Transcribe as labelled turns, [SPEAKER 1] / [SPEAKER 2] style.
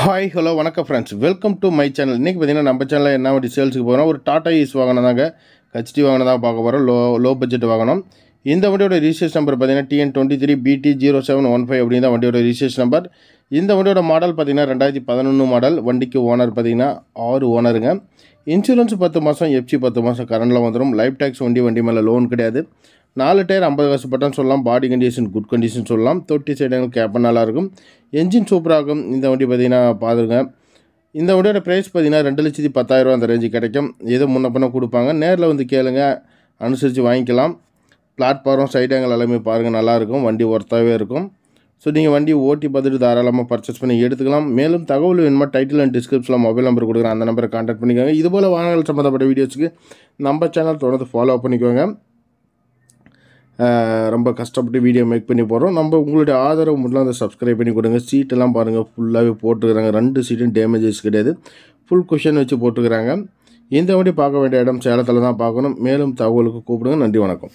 [SPEAKER 1] Hi hello வணக்கம் friends, welcome to my channel. இன்றைக்கி பார்த்தீங்கன்னா நம்ம சேனலில் என்ன வண்டி சேல்ஸுக்கு போகிறோம், ஒரு டாடா ஈஸ் வாகனம் தாங்க. ஹெச்டி வாகனம் தான் பார்க்க போகிறோம். லோ பட்ஜெட் வாகனம். இந்த வண்டியோட ரிஜிஸ்ட்ரேஷன் நம்பர் பார்த்தீங்கன்னா TN23BT0715 அப்படின்னு தான் வண்டியோட ரிஜிஸ்ட்ரேஷன் நம்பர். இந்த வண்டியோட மாடல் பார்த்தீங்கன்னா 2011 மாடல். வண்டிக்கு ஓனர் பார்த்தீங்கன்னா 6 ஓனருங்க. இன்சூரன்ஸ் 10 மாதம், எஃப்சி 10 மாதம் கரண்டில் வந்துடும். லைஃப் டேக்ஸ் வண்டி மேலே லோன் கிடையாது. 4 டயர் 50 காசு பட்டன் சொல்லலாம். பாடி கண்டிஷன் குட் கண்டிஷன் சொல்லலாம். தொட்டி சைடுகள் கேப்ப நல்லாயிருக்கும். என்ஜின் சூப்பராகும். இந்த வண்டி பார்த்தீங்கன்னா பாருங்க. இந்த வண்டியோட ப்ரைஸ் பார்த்தீங்கன்னா 2,10,000 அந்த ரேஞ்சு கிடைக்கும். ஏதோ முன்ன பண்ண கொடுப்பாங்க. நேரில் வந்து கேளுங்க, அனுசரித்து வாங்கிக்கலாம். பிளாட்ஃபார்ம் சைடுங்கள் எல்லாமே பாருங்கள், நல்லாயிருக்கும். வண்டி ஒர்த்தாகவே இருக்கும். ஸோ நீங்கள் வண்டி ஓட்டி பார்த்துட்டு தாராளமாக பர்ச்சேஸ் பண்ணி எடுத்துக்கலாம். மேலும் தகவல் வேணுமா டைட்டில் அண்ட் டிஸ்கிரிப்ஷனில் மொபைல் நம்பர் கொடுக்குறேன், அந்த நம்பரை கான்டாக்ட் பண்ணிக்கோங்க. இதுபோல் வாகனங்கள் சம்மந்தப்பட்ட வீடியோஸுக்கு நம்ம சேனல் தொடர்ந்து ஃபாலோ பண்ணிக்கோங்க. ரொம்ப கஷ்டப்பட்டு வீடியோ மேக் பண்ணி போடுறோம். உங்களுடைய ஆதரவு மட்டும் அந்த சப்ஸ்கிரைப் பண்ணி கொடுங்க. சீட்டெல்லாம் பாருங்கள், ஃபுல்லாகவே போட்டுக்கிறாங்க. 2 சீட்டும் டேமேஜஸ் கிடையாது. ஃபுல் குஷன் வச்சு போட்டுக்கிறாங்க. இந்த வண்டி பார்க்க வேண்டிய இடம் சேலத்தில் தான் பார்க்கணும். மேலும் தகவலுக்கு கூப்பிடுங்க. நன்றி, வணக்கம்.